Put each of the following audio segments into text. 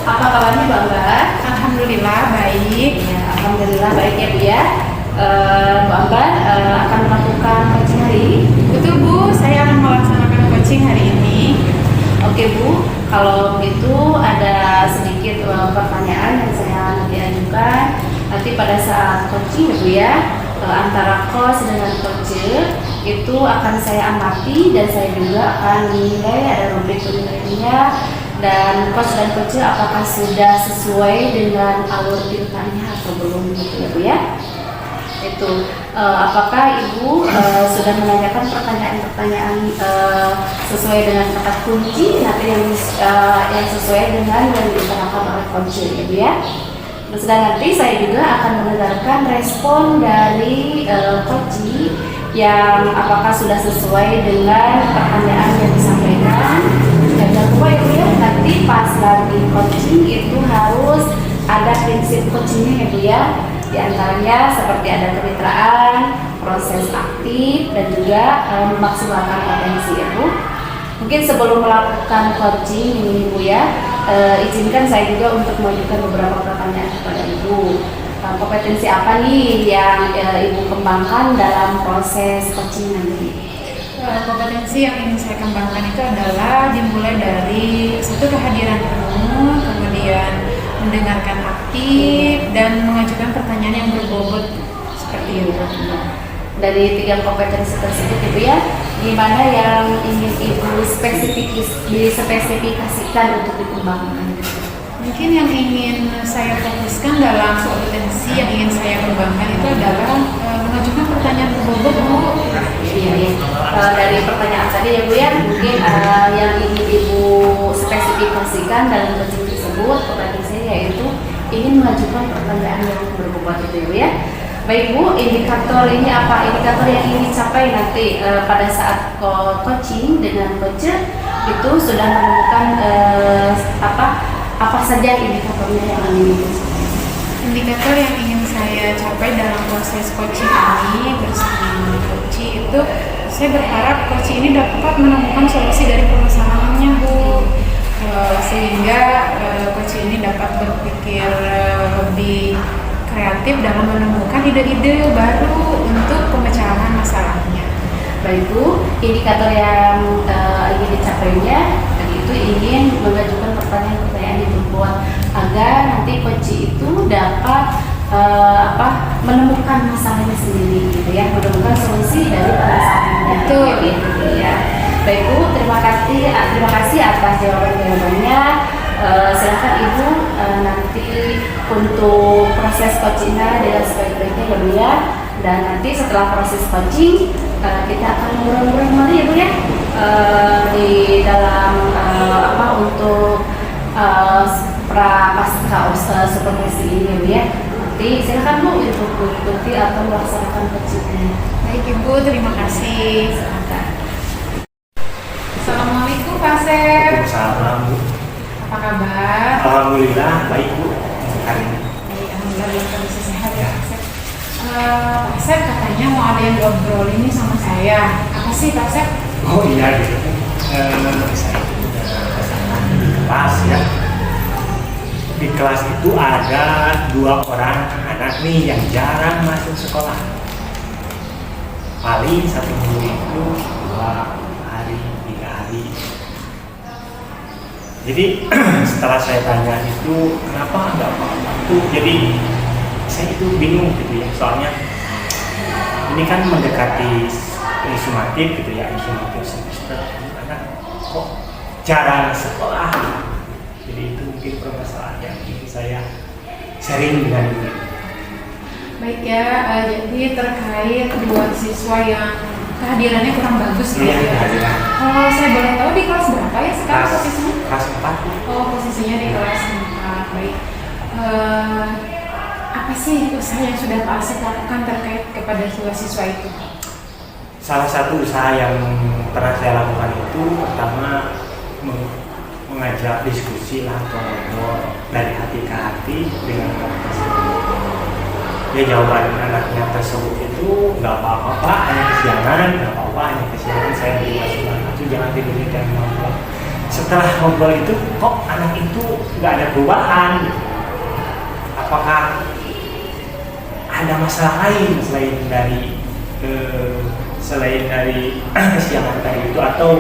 Apa kabarnya Mbak Ambar? Alhamdulillah baik. Ya, alhamdulillah baik ya Bu ya. Mbak Ambar akan melakukan coaching hari ini. Betul Bu, saya akan melaksanakan coaching hari ini. Oke Bu, kalau begitu ada sedikit pertanyaan yang saya nanti ajukan. Nanti pada saat coaching ya Bu ya, antara coach dengan coach itu akan saya amati dan saya juga akan menilai, ada rubrik penilaiannya, dan coach dan coach apakah sudah sesuai dengan alur ceritanya atau belum gitu ya Bu ya. Itu apakah Ibu sudah menanyakan pertanyaan-pertanyaan sesuai dengan kata kunci nanti yang sesuai dengan yang diterangkan oleh coach ya Bu ya. Terus nanti saya juga akan mendengarkan respon dari coach yang apakah sudah sesuai dengan pertanyaan yang disampaikan. Dan jangan lupa ya Bu ya, nanti pas lagi coaching itu harus ada prinsip coachingnya ya Bu ya. Di antaranya seperti ada kemitraan, proses aktif, dan juga memaksimalkan potensi ya Bu. Mungkin sebelum melakukan coaching ini Bu ya, izinkan saya juga untuk mengajukan beberapa pertanyaan kepada Ibu. Kompetensi apa nih yang Ibu kembangkan dalam proses coaching nanti? Kompetensi yang ingin saya kembangkan itu adalah dimulai dari satu kehadiran penuh, kemudian mendengarkan aktif dan mengajukan pertanyaan yang berbobot seperti itu. Dari 3 kompetensi tersebut Ibu ya, gimana yang ingin Ibu dispesifikasikan untuk dikembangkan? Mungkin yang ingin saya fokuskan dalam kompetensi yang ingin saya kembangkan itu adalah mengajukan pertanyaan berbobot Bu. Iya. Dari pertanyaan tadi ya Bu ya, mungkin yang ingin Ibu spesifikasikan dalam coaching tersebut kompetensinya yaitu ingin mengajukan pertanyaan yang berbobot itu ya Bu ya. Baik Bu, indikator ini apa? Indikator yang ingin dicapai nanti pada saat coaching dengan coach itu sudah menemukan apa saja indikatornya yang ingin dicapai? Indikator yang ingin saya capai dalam proses coaching ini bersama coach itu, saya berharap coach ini dapat menemukan solusi dari permasalahannya Bu, sehingga coach ini dapat berpikir lebih kreatif dalam menemukan ide-ide baru untuk pemecahan masalahnya. Baik Bu, indikator yang ingin dicapainya itu ingin mengajukan pertanyaan-pertanyaan yang berbobot agar nanti coach itu dapat menemukan masalahnya sendiri gitu ya, menemukan solusi dari permasalahannya. Betul. Gitu ya. Baik Bu, terima kasih atas jawabannya. Silakan Ibu nanti untuk proses coachingnya dengan sebaik-baiknya ya Bu ya. Dan nanti setelah proses coaching kita akan ngobrol-ngobrol kembali ya Bu ya, di dalam untuk pasca supervisi ini ya Bu ya. Nanti silakan Bu untuk mengikuti atau melaksanakan coachingnya. Baik Ibu, terima kasih. Silakan. Assalamualaikum Pak Sep. Waalaikumsalam Bu. Apa kabar? Alhamdulillah baik Bu hari ini. Baik, alhamdulillah dalam kondisi sehat ya Pak Sep. Pak Sep katanya mau ada yang ngobrol ini sama saya. Apa sih Pak Sep? Oh iya gitu. Saya itu udah pesanan di kelas ya. Di kelas itu ada 2 orang anak nih yang jarang masuk sekolah. Paling 1 minggu itu 2 hari, 3 hari. Jadi setelah saya tanya itu kenapa nggak waktu, jadi saya itu bingung gitu ya, soalnya ini kan mendekati sumatif gitu ya, sumatif semester, anak kok jarang sekolah. Jadi itu mungkin permasalahan yang ingin saya sharing dengan ibu. Baik ya, jadi terkait 2 siswa yang kehadirannya kurang bagus gitu Iya, ya. kehadiran. Oh, saya boleh tahu di kelas berapa ya sekarang posisinya? Kelas 4. Oh, posisinya di kelas 4. Baik. Apa sih usaha yang sudah Pak Asep lakukan terkait kepada siswa itu? Salah satu usaha yang pernah saya lakukan itu pertama mengajak diskusi lah atau ngobrol dari hati ke hati dengan anak tersebut. Ya jawaban anaknya tersebut itu nggak apa-apa Pak, hanya kesiangan, nggak apa-apa hanya kesiangan, saya beri masukan itu jangan tidur di jam 6. setelah ngobrol itu kok anak itu nggak ada perubahan gitu. Apakah ada masalah lain selain dari kesiapan tadi itu, atau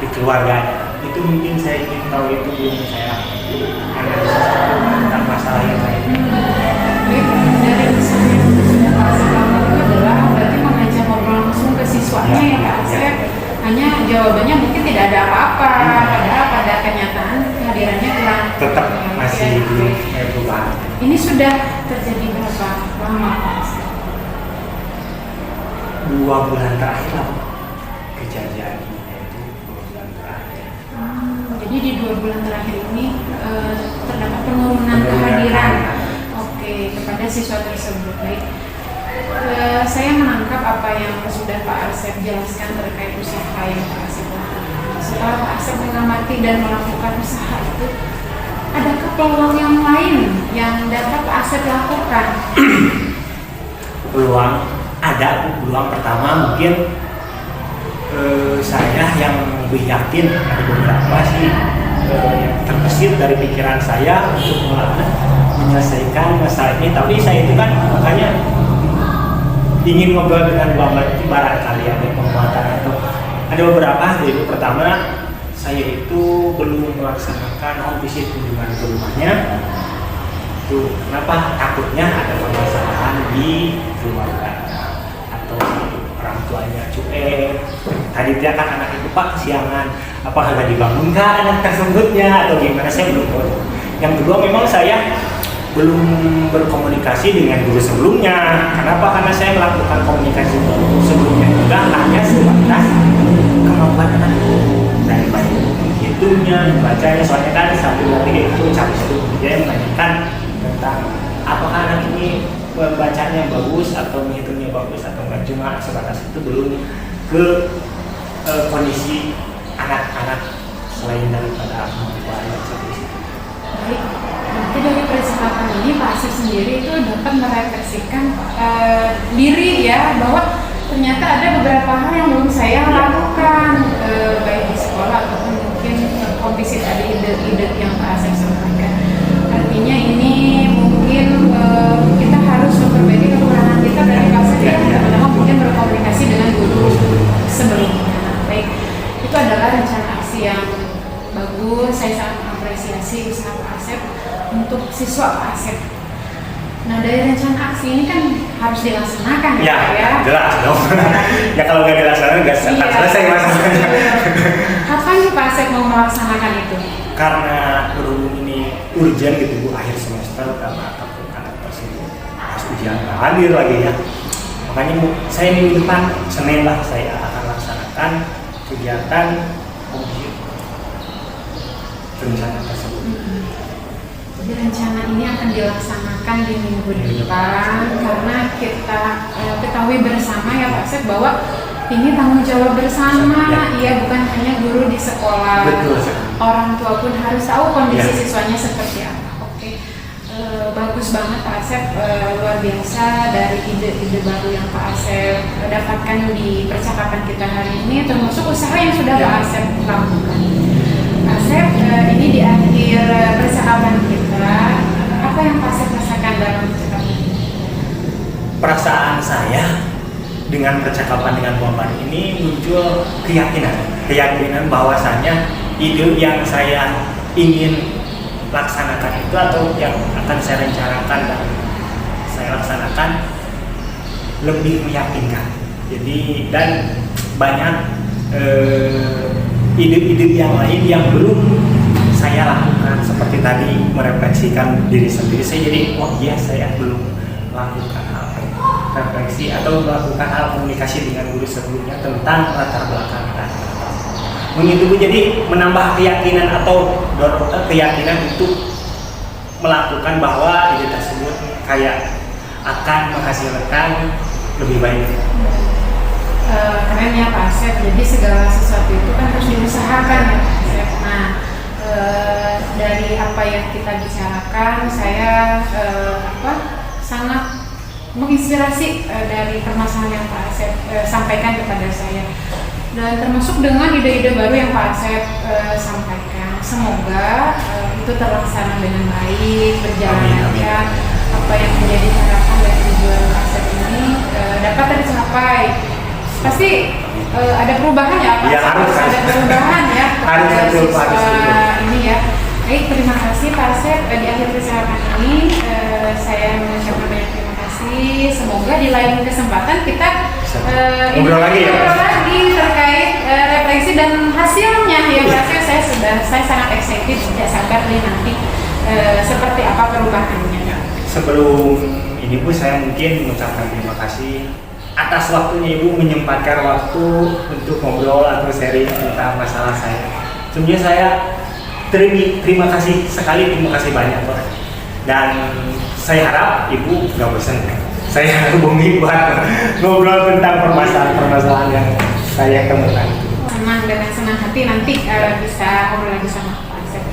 di keluarganya? Itu mungkin saya ingin tahu, itu belum saya analisa tentang masalah yang lain. Dari misalnya yang sudah Pak Asep lakukan itu adalah berarti mengajak ngobrol langsung ke siswanya ya Pak Asep. Hanya jawabannya mungkin tidak ada apa-apa, padahal pada kenyataan kehadirannya kurang. Tetap masih belum berubah. Ini sudah terjadi berapa lama Pak Asep? 2 bulan terakhir lah kejadian ini, itu 2 bulan terakhir. Jadi di 2 bulan terakhir ini terdapat penurunan kehadiran kepada siswa tersebut. Baik, saya menangkap apa yang sudah Pak Asep jelaskan terkait usaha yang Pak Asep lakukan. Setelah Pak Asep mengamati dan melakukan usaha itu, adakah peluang yang lain yang dapat Pak Asep lakukan? Peluang ada. Peluang pertama mungkin saya yang lebih yakin, ada beberapa sih yang terbesit dari pikiran saya untuk menyelesaikan masalah ini. Tapi saya itu kan makanya ingin ngobrol dengan Bapak, barangkali ada penguatan atau ada beberapa. Yaitu pertama, saya itu belum melaksanakan home visit, kunjungan ke rumahnya. Itu kenapa? Takutnya ada permasalahan di keluarga atau orang tuanya cuek. Tadi dia kan anak itu Pak kesiangan, apakah nggak dibangunkan anak tersebutnya atau gimana, saya belum tahu. Yang kedua, memang saya belum berkomunikasi dengan guru sebelumnya. Kenapa? Karena saya melakukan komunikasi sebelumnya juga hanya sebatas kemampuan anak itu dari menghitungnya, membacanya. Soalnya kan satu lagi itu cari satu, dia menanyakan tentang apakah anak ini membacanya bagus atau menghitungnya bagus atau enggak. Cuma sebatas itu, belum ke kondisi anak-anak selain daripada kemampuan seperti itu. Baik, nanti dari percakapan ini Pak Asep sendiri itu dapat merefleksikan diri ya, bahwa ternyata ada beberapa hal yang belum saya lakukan, baik di sekolah ataupun mungkin komisi tadi ide-ide yang Pak Asep sampaikan. Artinya ini mungkin kita harus memperbaiki kekurangan kita dari Pak Asep ya, pertama mungkin berkomunikasi dengan guru sebelumnya. Baik, itu adalah rencana aksi yang bagus. Saya sangat mengapresiasi usaha Pak Asep untuk siswa Pak Asep. Nah, dari rencana aksi ini kan harus dilaksanakan ya Pak ya? Jelas dong. Ya kalau nggak dilaksanakan nggak selesai masalahnya. Kapan nih Pak Asep mau melaksanakan itu? Karena berhubung ini urgent gitu Bu, akhir semester, karena takut anak tersebut harus ujian hadir lagi ya. Makanya saya minggu depan Senin lah saya akan laksanakan kegiatan rencana tersebut. Jadi rencana ini akan dilaksanakan di minggu depan, karena kita ketahui bersama ya Pak Asep bahwa ini tanggung jawab bersama, ya bukan hanya guru di sekolah. Betul. Orang tua pun harus tahu kondisi Ya. siswanya seperti apa. Oke, bagus banget Pak Asep, luar biasa dari ide-ide baru yang Pak Asep dapatkan di percakapan kita hari ini, termasuk usaha yang sudah Pak Asep lakukan. Pak Asep, ini di akhir percakapan kita, apa yang Pak Asep rasakan dalam percakapan ini? Perasaan saya dengan percakapan dengan Bapak ini muncul keyakinan bahwasannya ide yang saya ingin laksanakan itu, atau yang akan saya rencanakan dan saya laksanakan, lebih meyakinkan. Jadi, dan banyak ide-ide yang lain yang belum saya lakukan, seperti tadi merefleksikan diri sendiri. Saya jadi, oh iya, saya belum melakukan hal refleksi atau melakukan hal komunikasi dengan guru sebelumnya tentang latar belakang kita. Begitu, jadi menambah keyakinan atau keyakinan untuk melakukan bahwa ide tersebut kayak akan menghasilkan lebih baik. Keren ya Pak Asep, jadi segala sesuatu itu kan harus diusahakan ya Pak Asep. Nah, dari apa yang kita bicarakan, saya sangat menginspirasi dari permasalahan yang Pak Asep sampaikan kepada saya. dan termasuk dengan ide-ide baru yang Pak Asep sampaikan. Semoga itu terlaksana dengan baik, berjalan Amin, amin. lancar. Apa yang menjadi harapan dan tujuan Pak Asep ini dapat tercapai. Pasti ada perubahan ya Pak Iya, Asep? harus. Ada perubahan ya Harus, kepada betul, siswa harus. ini ya. Baik, terima kasih Pak Asep. Di akhir percakapan ini saya mengucapkan banyak terima kasih. Semoga di lain kesempatan kita Ngobrol lagi ya, Pak? ngobrol lagi terkait refleksi dan hasilnya ya Pak Asep. Saya sangat excited, tidak sabar nih nanti seperti apa perubahannya. Sebelum ini Bu, saya mungkin mengucapkan terima kasih atas waktunya Ibu menyempatkan waktu untuk ngobrol atau sharing tentang masalah saya. Sebenarnya saya terima kasih sekali, terima kasih banyak Pak. Dan saya harap Ibu nggak bosan. Saya hubungi buat ngobrol tentang permasalahan yang saya temukan. Dengan senang hati nanti bisa ngobrol lagi sama Pak Asep.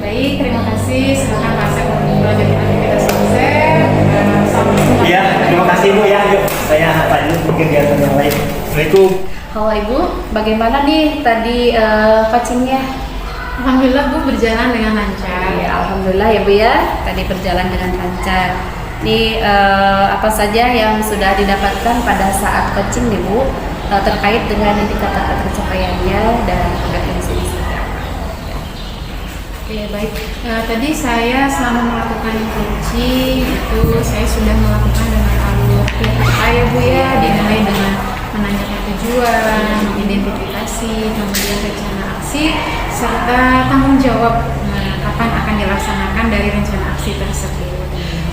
Baik, terima kasih. Silakan Pak Asep melanjutkan aktivitas Pak Asep. Assalamualaikum. Iya, terima kasih Bu ya. Yuk, saya lanjut kegiatan yang lain. Assalamualaikum. Halo Ibu, bagaimana nih tadi coachingnya? Alhamdulillah Bu berjalan dengan lancar. Ya, alhamdulillah ya Bu ya, tadi berjalan dengan lancar. Ini apa saja yang sudah didapatkan pada saat coaching nih Bu, terkait dengan indikator pencapaiannya dan frekuensi. Oke, baik. Tadi saya selama melakukan coaching itu saya sudah melakukan dengan alur saya Bu ya, dimulai dengan menanyakan tujuan, mengidentifikasi, kemudian rencana aksi, serta tanggung jawab kapan akan dilaksanakan dari rencana aksi tersebut.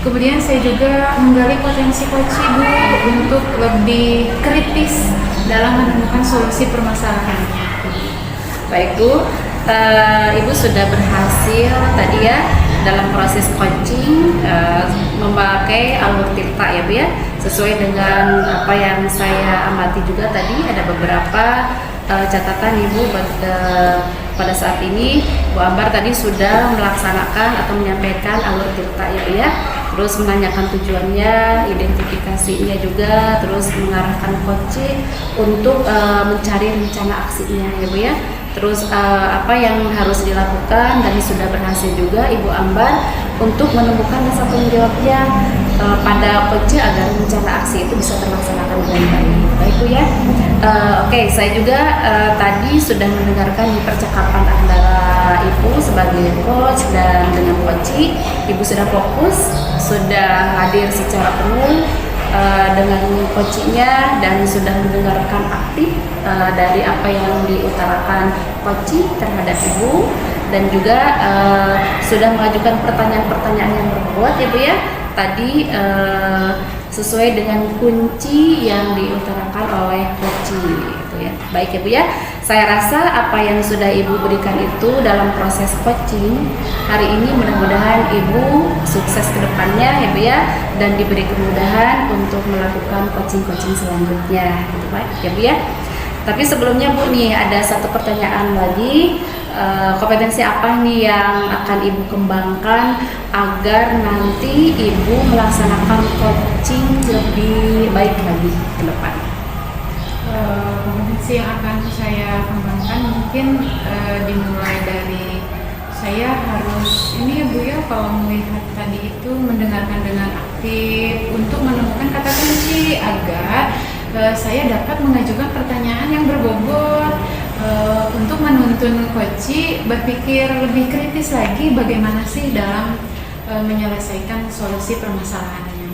Kemudian saya juga menggali potensi coach Bu untuk lebih kritis dalam menemukan solusi permasalahannya. Baik Bu, Ibu sudah berhasil tadi ya dalam proses coaching memakai alur Tirta ya Bu ya, sesuai dengan apa yang saya amati juga tadi ada beberapa catatan Ibu pada saat ini Bu Ambar tadi sudah melaksanakan atau menyampaikan alur Tirta ya Bu ya, terus menanyakan tujuannya, identifikasinya juga, terus mengarahkan coaching untuk mencari rencana aksinya ya Bu ya. Terus apa yang harus dilakukan dan sudah berhasil juga Ibu Ambar untuk menemukan rasa tanggung jawabnya pada coach agar rencana aksi itu bisa terlaksanakan dengan baik. Baik Bu ya. Oke, saya juga tadi sudah mendengarkan percakapan antara Ibu sebagai coach dan dengan coach. Ibu sudah fokus, sudah hadir secara penuh dengan coachingnya dan sudah mendengarkan aktif dari apa yang diutarakan coaching terhadap Ibu dan juga sudah mengajukan pertanyaan-pertanyaan yang berbobot ya Bu ya tadi sesuai dengan kunci yang diutarakan oleh coaching gitu ya. Baik ya Bu ya, saya rasa apa yang sudah Ibu berikan itu dalam proses coaching hari ini mudah-mudahan Ibu sukses ke depannya ya Bu ya, dan diberi kemudahan untuk melakukan coaching-coaching selanjutnya gitu Pak ya Bu ya. Tapi sebelumnya Bu nih ada satu pertanyaan lagi, kompetensi apa nih yang akan Ibu kembangkan agar nanti Ibu melaksanakan coaching lebih baik lagi ke depan? Kompetensi yang akan saya kembangkan mungkin dimulai dari saya harus ini ya Bu ya, kalau melihat tadi itu mendengarkan dengan aktif untuk menemukan kata kunci agar saya dapat mengajukan pertanyaan yang berbobot untuk menuntun coach berpikir lebih kritis lagi bagaimana sih dalam menyelesaikan solusi permasalahannya.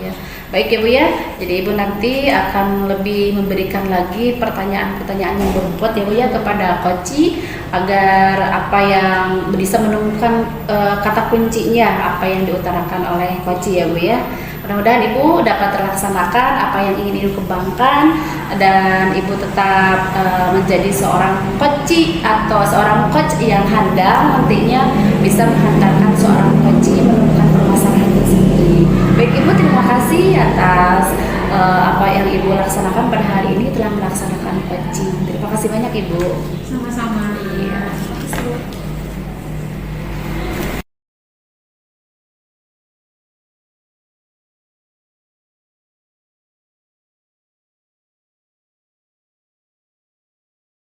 Iya. Baik ya Bu ya, jadi Ibu nanti akan lebih memberikan lagi pertanyaan-pertanyaan yang berbobot ya Bu ya kepada coach agar apa yang bisa menemukan kata kuncinya apa yang diutarakan oleh coach ya Bu ya. Mudah-mudahan Ibu dapat terlaksanakan apa yang ingin Ibu kembangkan dan Ibu tetap menjadi seorang coach atau seorang coach yang handal nantinya bisa menghantarkan seorang coach menemukan permasalahan tersendiri. Baik Ibu, terima kasih atas apa yang Ibu laksanakan pada hari ini telah melaksanakan coaching. Terima kasih banyak Ibu. Sama-sama. Iya.